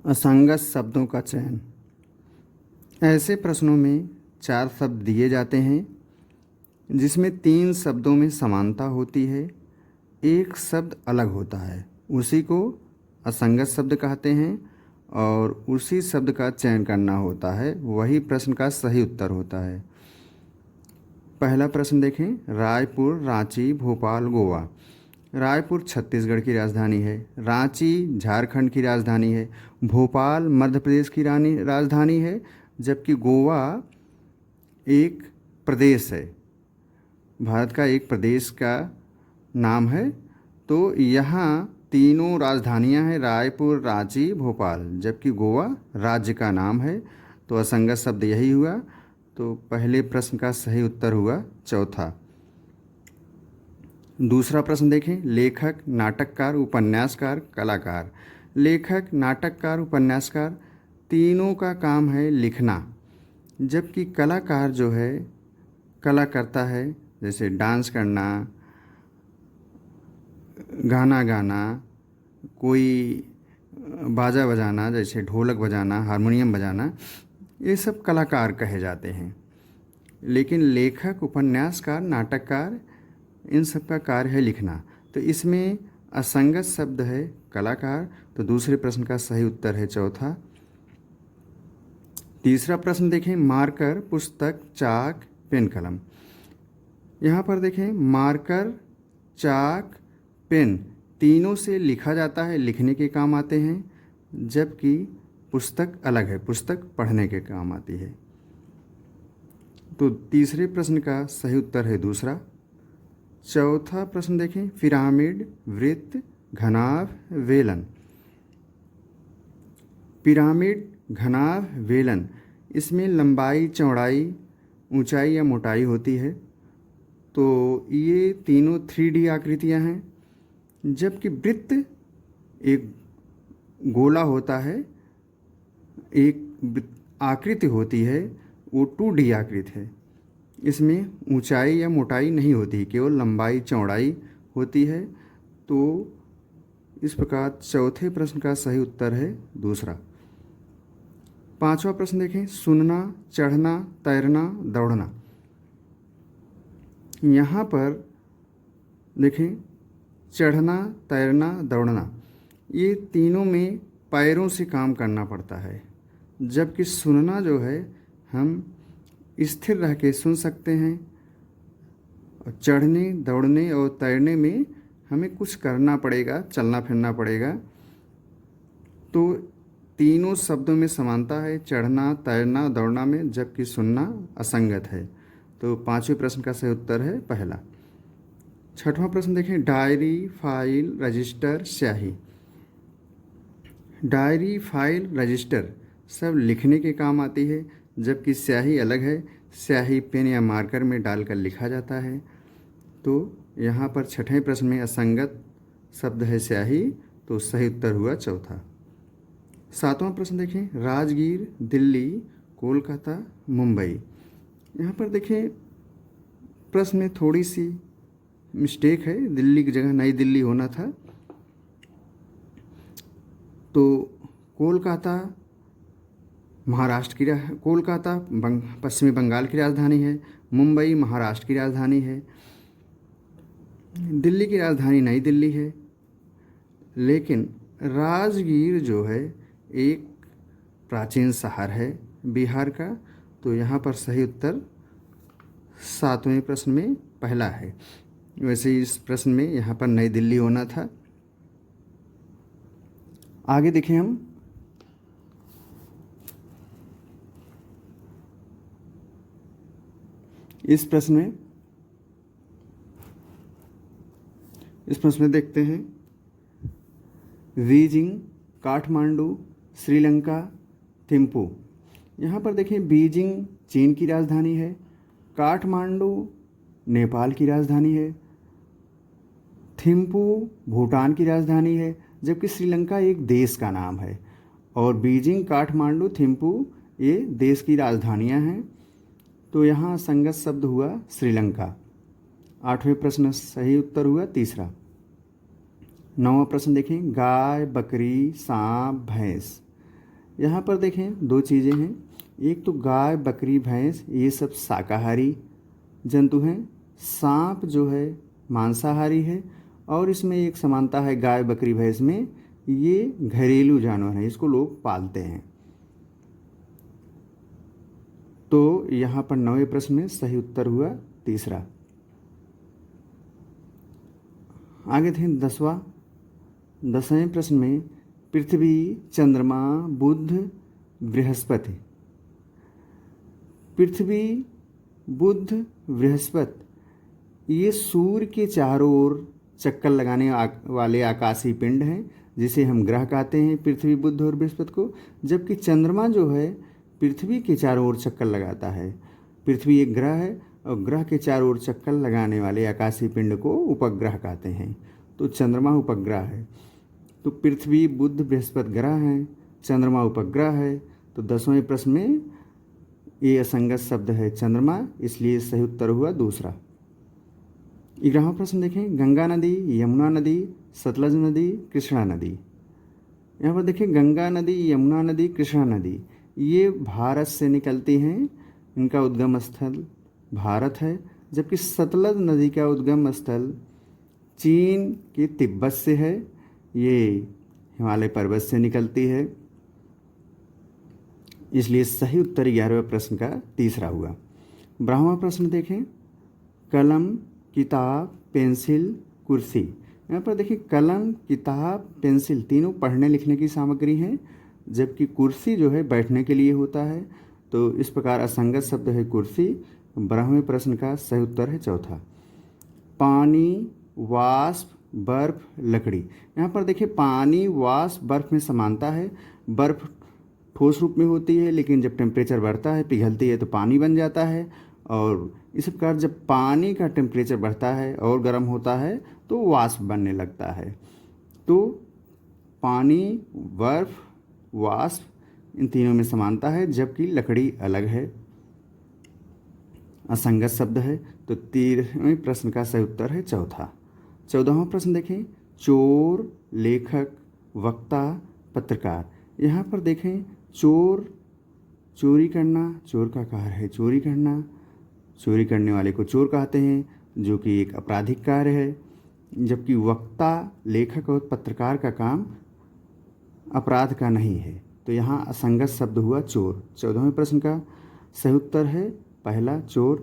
असंगत शब्दों का चयन। ऐसे प्रश्नों में 4 शब्द दिए जाते हैं जिसमें 3 शब्दों में समानता होती है, एक शब्द अलग होता है, उसी को असंगत शब्द कहते हैं और उसी शब्द का चयन करना होता है, वही प्रश्न का सही उत्तर होता है। पहला प्रश्न देखें, रायपुर, रांची, भोपाल, गोवा। रायपुर छत्तीसगढ़ की राजधानी है, रांची झारखंड की राजधानी है, भोपाल मध्य प्रदेश की राजधानी है, जबकि गोवा एक प्रदेश है, भारत का एक प्रदेश का नाम है। तो यहाँ तीनों राजधानियाँ हैं, रायपुर, रांची, भोपाल, जबकि गोवा राज्य का नाम है। तो असंगत शब्द यही हुआ। तो पहले प्रश्न का सही उत्तर हुआ चौथा। दूसरा प्रश्न देखें, लेखक, नाटककार, उपन्यासकार, कलाकार। लेखक, नाटककार, उपन्यासकार तीनों का काम है लिखना, जबकि कलाकार जो है कला करता है, जैसे डांस करना, गाना गाना, कोई बाजा बजाना जैसे ढोलक बजाना, हारमोनियम बजाना, ये सब कलाकार कहे जाते हैं। लेकिन लेखक, उपन्यासकार, नाटककार इन सब का कार्य है लिखना। तो इसमें असंगत शब्द है कलाकार। तो दूसरे प्रश्न का सही उत्तर है चौथा। तीसरा प्रश्न देखें, मार्कर, पुस्तक, चाक, पेन, कलम। यहाँ पर देखें, मार्कर, चाक, पेन तीनों से लिखा जाता है, लिखने के काम आते हैं, जबकि पुस्तक अलग है, पुस्तक पढ़ने के काम आती है। तो तीसरे प्रश्न का सही उत्तर है दूसरा। चौथा प्रश्न देखें, पिरामिड, वृत्त, घनाभ, वेलन। पिरामिड, घनाभ, वेलन, इसमें लंबाई, चौड़ाई, ऊंचाई या मोटाई होती है। तो ये तीनों 3D आकृतियां हैं, जबकि वृत्त एक गोला होता है, एक आकृति होती है, वो 2D आकृति है। इसमें ऊंचाई या मोटाई नहीं होती, केवल लंबाई चौड़ाई होती है। तो इस प्रकार चौथे प्रश्न का सही उत्तर है दूसरा। पांचवा प्रश्न देखें, सुनना, चढ़ना, तैरना, दौड़ना। यहाँ पर देखें, चढ़ना, तैरना, दौड़ना, ये तीनों में पैरों से काम करना पड़ता है, जबकि सुनना जो है हम स्थिर रह के सुन सकते हैं, और चढ़ने, दौड़ने और तैरने में हमें कुछ करना पड़ेगा, चलना फिरना पड़ेगा। तो तीनों शब्दों में समानता है, चढ़ना, तैरना, दौड़ना में, जबकि सुनना असंगत है। तो पांचवें प्रश्न का सही उत्तर है पहला। छठवां प्रश्न देखें, डायरी, फाइल, रजिस्टर, स्याही। डायरी, फाइल, रजिस्टर सब लिखने के काम आती है, जबकि स्याही अलग है, स्याही पेन या मार्कर में डालकर लिखा जाता है। तो यहाँ पर छठवें प्रश्न में असंगत शब्द है स्याही, तो सही उत्तर हुआ चौथा। सातवां प्रश्न देखें, राजगीर, दिल्ली, कोलकाता, मुंबई। यहाँ पर देखें, प्रश्न में थोड़ी सी मिस्टेक है, दिल्ली की जगह नई दिल्ली होना था। तो कोलकाता महाराष्ट्र की कोलकाता पश्चिमी बंगाल की राजधानी है, मुंबई महाराष्ट्र की राजधानी है, दिल्ली की राजधानी नई दिल्ली है। लेकिन राजगीर जो है एक प्राचीन शहर है बिहार का। तो यहाँ पर सही उत्तर सातवें प्रश्न में पहला है। वैसे इस प्रश्न में यहाँ पर नई दिल्ली होना था। आगे देखें हम, इस प्रश्न में देखते हैं, बीजिंग, काठमांडू, श्रीलंका, थिम्पू। यहाँ पर देखें, बीजिंग चीन की राजधानी है, काठमांडू नेपाल की राजधानी है, थिम्पू भूटान की राजधानी है, जबकि श्रीलंका एक देश का नाम है। और बीजिंग, काठमांडू, थिम्पू ये देश की राजधानियाँ हैं। तो यहाँ संगत शब्द हुआ श्रीलंका। आठवें प्रश्न सही उत्तर हुआ तीसरा। नौवां प्रश्न देखें, गाय, बकरी, सांप, भैंस। यहाँ पर देखें दो चीज़ें हैं, एक तो गाय बकरी भैंस ये सब शाकाहारी जंतु हैं, सांप जो है मांसाहारी है, और इसमें एक समानता है गाय बकरी भैंस में, ये घरेलू जानवर हैं, इसको लोग पालते हैं। तो यहाँ पर 9वें प्रश्न में सही उत्तर हुआ तीसरा। आगे थे 10वें प्रश्न में पृथ्वी, चंद्रमा, बुध, बृहस्पति। पृथ्वी, बुध, बृहस्पति ये सूर्य के चारों ओर चक्कर लगाने वाले आकाशीय पिंड हैं, जिसे हम ग्रह कहते हैं, पृथ्वी, बुध और बृहस्पति को। जबकि चंद्रमा जो है पृथ्वी के चारों ओर चक्कर लगाता है। पृथ्वी एक ग्रह है और ग्रह के चारों ओर चक्कर लगाने वाले आकाशीय पिंड को उपग्रह कहते हैं। तो चंद्रमा उपग्रह है। तो पृथ्वी, बुध, बृहस्पति ग्रह हैं, चंद्रमा उपग्रह है। तो 10वें प्रश्न में ये असंगत शब्द है चंद्रमा, इसलिए सही उत्तर हुआ दूसरा। 11वां प्रश्न देखें, गंगा नदी, यमुना नदी, सतलज नदी, कृष्णा नदी। यहाँ पर देखें गंगा नदी, यमुना नदी, कृष्णा नदी ये भारत से निकलती हैं, इनका उद्गम स्थल भारत है। जबकि सतलज नदी का उद्गम स्थल चीन के तिब्बत से है, ये हिमालय पर्वत से निकलती है, इसलिए सही उत्तर 11वें प्रश्न का तीसरा हुआ। 12वां प्रश्न देखें, कलम, किताब, पेंसिल, कुर्सी। यहाँ पर देखिए कलम, किताब, पेंसिल तीनों पढ़ने लिखने की सामग्री हैं, जबकि कुर्सी जो है बैठने के लिए होता है। तो इस प्रकार असंगत शब्द है कुर्सी। 12वें प्रश्न का सही उत्तर है चौथा। पानी, वाष्प, बर्फ, लकड़ी। यहाँ पर देखिए पानी, वाष्प, बर्फ में समानता है। बर्फ ठोस रूप में होती है, लेकिन जब टेम्परेचर बढ़ता है पिघलती है तो पानी बन जाता है। और इस प्रकार जब पानी का टेम्परेचर बढ़ता है और गर्म होता है तो वाष्प बनने लगता है। तो पानी, बर्फ, वाष्प इन तीनों में समानता है, जबकि लकड़ी अलग है, असंगत शब्द है। तो 13वें प्रश्न का सही उत्तर है चौथा। 14वां प्रश्न देखें, चोर, लेखक, वक्ता, पत्रकार। यहाँ पर देखें चोर, चोरी करना, चोर का कार्य है चोरी करना, चोरी करने वाले को चोर कहते हैं, जो कि एक आपराधिक कार्य है। जबकि वक्ता, लेखक और पत्रकार का काम अपराध का नहीं है। तो यहाँ असंगत शब्द हुआ चोर। 14वें प्रश्न का सही उत्तर है पहला चोर।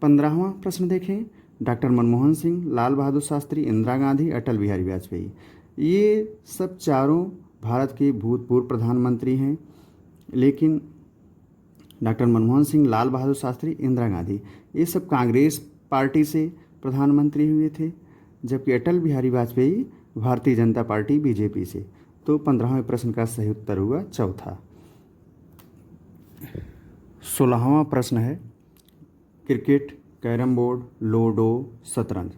15वां प्रश्न देखें, डॉक्टर मनमोहन सिंह, लाल बहादुर शास्त्री, इंदिरा गांधी, अटल बिहारी वाजपेयी ये सब चारों भारत के भूतपूर्व प्रधानमंत्री हैं, लेकिन डॉक्टर मनमोहन सिंह, लाल बहादुर शास्त्री, इंदिरा गांधी ये सब कांग्रेस पार्टी से प्रधानमंत्री हुए थे, जबकि अटल बिहारी वाजपेयी भारतीय जनता पार्टी बीजेपी से। तो 15वें प्रश्न का सही उत्तर हुआ चौथा। 16वां प्रश्न है क्रिकेट, कैरम बोर्ड, लूडो, शतरंज।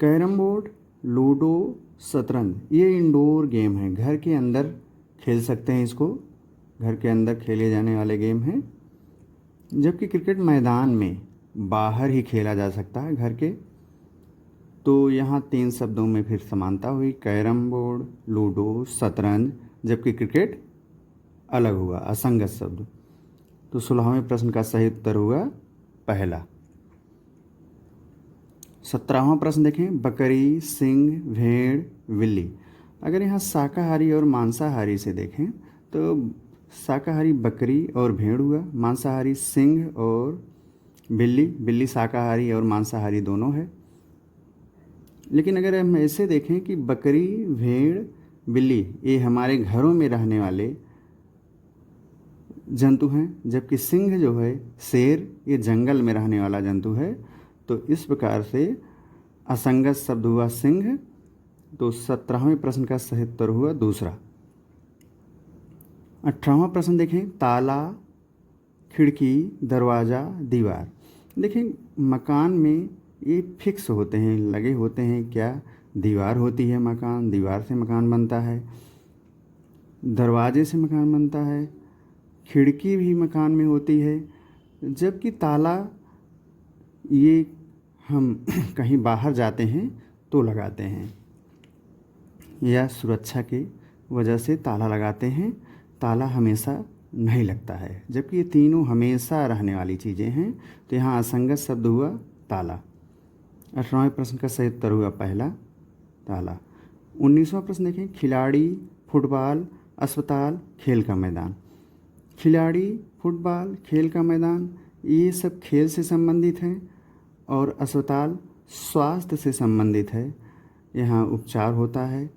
कैरम बोर्ड, लूडो, शतरंज ये इंडोर गेम है, घर के अंदर खेल सकते हैं, इसको घर के अंदर खेले जाने वाले गेम हैं। जबकि क्रिकेट मैदान में बाहर ही खेला जा सकता है घर के। तो यहाँ 3 शब्दों में फिर समानता हुई, कैरम बोर्ड, लूडो, शतरंज, जबकि क्रिकेट अलग हुआ, असंगत शब्द। तो 16वें प्रश्न का सही उत्तर हुआ पहला। 17वां प्रश्न देखें, बकरी, सिंह, भेड़, बिल्ली। अगर यहाँ शाकाहारी और मांसाहारी से देखें तो शाकाहारी बकरी और भेड़ हुआ, मांसाहारी सिंह और बिल्ली। बिल्ली शाकाहारी और मांसाहारी दोनों है। लेकिन अगर हम ऐसे देखें कि बकरी, भेड़, बिल्ली ये हमारे घरों में रहने वाले जंतु हैं, जबकि सिंह जो है शेर ये जंगल में रहने वाला जंतु है। तो इस प्रकार से असंगत शब्द हुआ सिंह। तो 17वें प्रश्न का सही उत्तर हुआ दूसरा। 18वां प्रश्न देखें, ताला, खिड़की, दरवाज़ा, दीवार। देखें मकान में ये फिक्स होते हैं, लगे होते हैं। क्या दीवार होती है मकान, दीवार से मकान बनता है, दरवाजे से मकान बनता है, खिड़की भी मकान में होती है। जबकि ताला ये हम कहीं बाहर जाते हैं तो लगाते हैं, या सुरक्षा के वजह से ताला लगाते हैं, ताला हमेशा नहीं लगता है, जबकि ये तीनों हमेशा रहने वाली चीज़ें हैं। तो यहाँ असंगत शब्द हुआ ताला। 18वें प्रश्न का सही उत्तर हुआ पहला ताला। 19वां प्रश्न देखें, खिलाड़ी, फुटबॉल, अस्पताल, खेल का मैदान। खिलाड़ी, फुटबॉल, खेल का मैदान ये सब खेल से संबंधित हैं, और अस्पताल स्वास्थ्य से संबंधित है। यहाँ उपचार होता है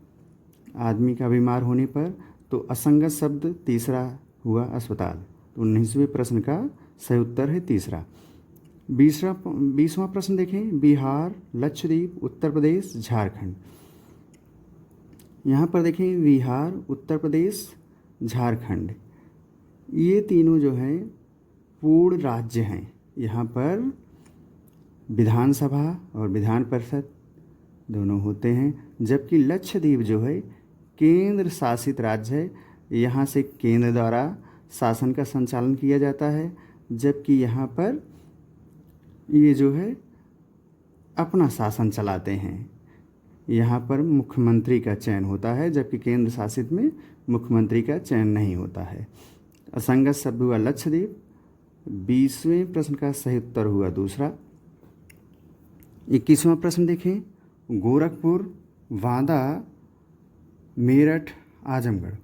आदमी का बीमार होने पर। तो असंगत शब्द तीसरा हुआ अस्पताल। तो 19वें प्रश्न का सही उत्तर है तीसरा। 20वां प्रश्न देखें, बिहार, लक्षद्वीप, उत्तर प्रदेश, झारखंड। यहाँ पर देखें बिहार, उत्तर प्रदेश, झारखंड ये तीनों जो हैं पूर्ण राज्य हैं। यहाँ पर विधानसभा और विधान परिषद दोनों होते हैं, जबकि लक्षद्वीप जो है केंद्र शासित राज्य है। यहाँ से केंद्र द्वारा शासन का संचालन किया जाता है, जबकि यहाँ पर ये जो है अपना शासन चलाते हैं। यहाँ पर मुख्यमंत्री का चयन होता है, जबकि केंद्र शासित में मुख्यमंत्री का चयन नहीं होता है। असंगत शब्द हुआ लक्षद्वीप। 20वें प्रश्न का सही उत्तर हुआ दूसरा। 21वां प्रश्न देखें, गोरखपुर, वांदा, मेरठ, आजमगढ़।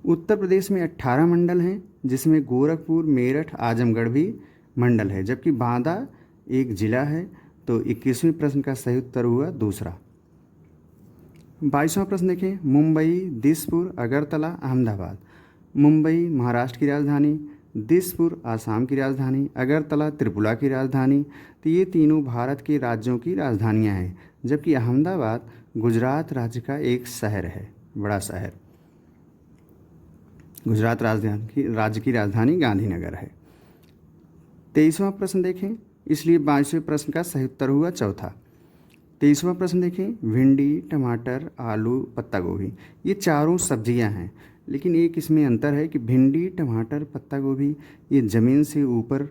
उत्तर प्रदेश में 18 मंडल हैं, जिसमें गोरखपुर, मेरठ, आजमगढ़ भी मंडल है, जबकि बांदा एक ज़िला है। तो 21वें प्रश्न का सही उत्तर हुआ दूसरा। 22वां प्रश्न देखें, मुंबई, दिसपुर, अगरतला, अहमदाबाद। मुंबई महाराष्ट्र की राजधानी, दिसपुर आसाम की राजधानी, अगरतला त्रिपुरा की राजधानी। तो ये तीनों भारत के राज्यों की राजधानियां हैं, जबकि अहमदाबाद गुजरात राज्य का एक शहर है, बड़ा शहर। गुजरात राज्य की राजधानी गांधीनगर है। 23वां प्रश्न देखें, इसलिए 22वें प्रश्न का सही उत्तर हुआ चौथा। 23वां प्रश्न देखें, भिंडी, टमाटर, आलू, पत्ता गोभी ये चारों सब्जियां हैं, लेकिन एक इसमें अंतर है कि भिंडी, टमाटर, पत्ता गोभी ये ज़मीन से ऊपर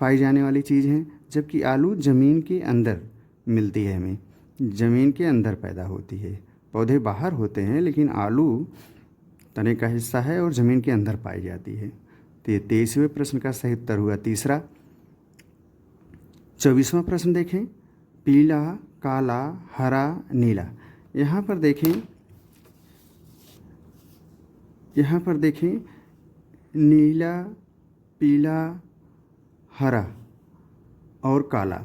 पाई जाने वाली चीज़ हैं, जबकि आलू ज़मीन के अंदर मिलती है, हमें ज़मीन के अंदर पैदा होती है। पौधे बाहर होते हैं, लेकिन आलू तने का हिस्सा है और ज़मीन के अंदर पाई जाती है। तो ये 23वें प्रश्न का सही उत्तर हुआ तीसरा। 24वां प्रश्न देखें, पीला, काला, हरा, नीला। यहाँ पर देखें नीला, पीला, हरा और काला।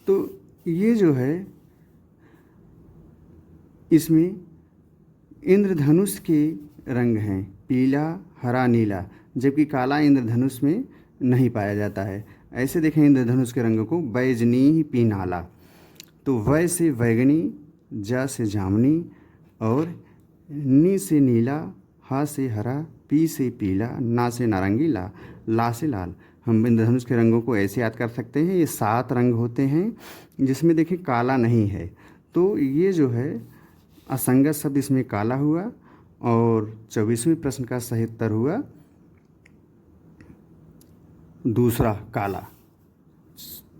तो ये जो है इसमें इंद्रधनुष के रंग हैं, पीला, हरा, नीला, जबकि काला इंद्रधनुष में नहीं पाया जाता है। ऐसे देखें इंद्रधनुष के रंगों को, बैजनी, पीनाला। तो वै से बैगनी, जा से जामुनी, और नी से नीला, हा से हरा, पी से पीला, ना से नारंगी, ला से लाल। हम इंद्रधनुष के रंगों को ऐसे याद कर सकते हैं। ये 7 रंग होते हैं, जिसमें देखिए काला नहीं है। तो ये जो है असंगत शब्द इसमें काला हुआ। और 24वें प्रश्न का सही उत्तर हुआ दूसरा काला।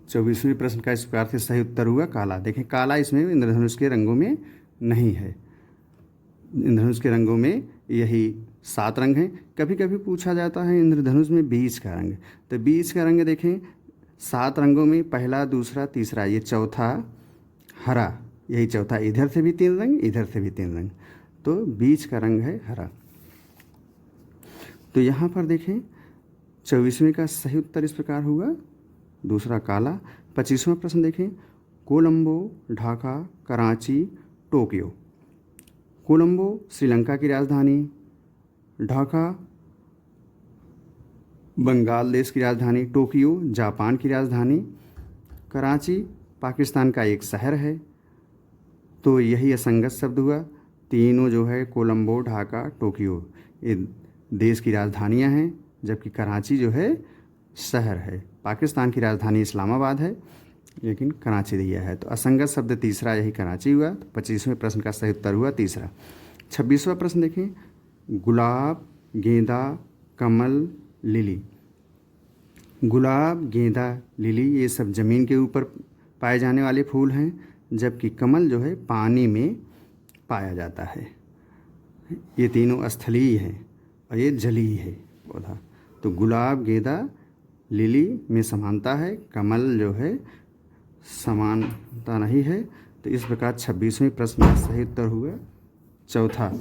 24वें प्रश्न का इस प्रकार से सही उत्तर हुआ काला। देखें काला इसमें इंद्रधनुष के रंगों में नहीं है। इंद्रधनुष के रंगों में यही 7 रंग हैं। कभी कभी पूछा जाता है इंद्रधनुष में बीज का रंग, तो बीज का रंग देखें 7 रंगों में पहला, दूसरा, तीसरा, ये चौथा हरा, यही चौथा। इधर से भी 3 रंग, इधर से भी 3 रंग, तो बीज का रंग है हरा। तो यहाँ पर देखें 24वें का सही उत्तर इस प्रकार हुआ दूसरा काला। 25वां प्रश्न देखें, कोलंबो, ढाका, कराची, टोक्यो। कोलंबो श्रीलंका की राजधानी, ढाका बंगाल देश की राजधानी, टोक्यो जापान की राजधानी, कराची पाकिस्तान का एक शहर है। तो यही असंगत शब्द हुआ। तीनों जो है कोलंबो, ढाका, टोक्यो ये देश की राजधानियां हैं, जबकि कराची जो है शहर है। पाकिस्तान की राजधानी इस्लामाबाद है, लेकिन कराची दिया है। तो असंगत शब्द तीसरा यही कराची हुआ। तो 25वें प्रश्न का सही उत्तर हुआ तीसरा। 26वां प्रश्न देखें, गुलाब, गेंदा, कमल, लिली। गुलाब, गेंदा, लिली ये सब ज़मीन के ऊपर पाए जाने वाले फूल हैं, जबकि कमल जो है पानी में पाया जाता है। ये तीनों स्थलीय हैं और ये जलीय है पौधा। तो गुलाब, गेंदा, लिली में समानता है, कमल जो है समानता नहीं है। तो इस प्रकार 26वें प्रश्न का सही उत्तर हुआ चौथा।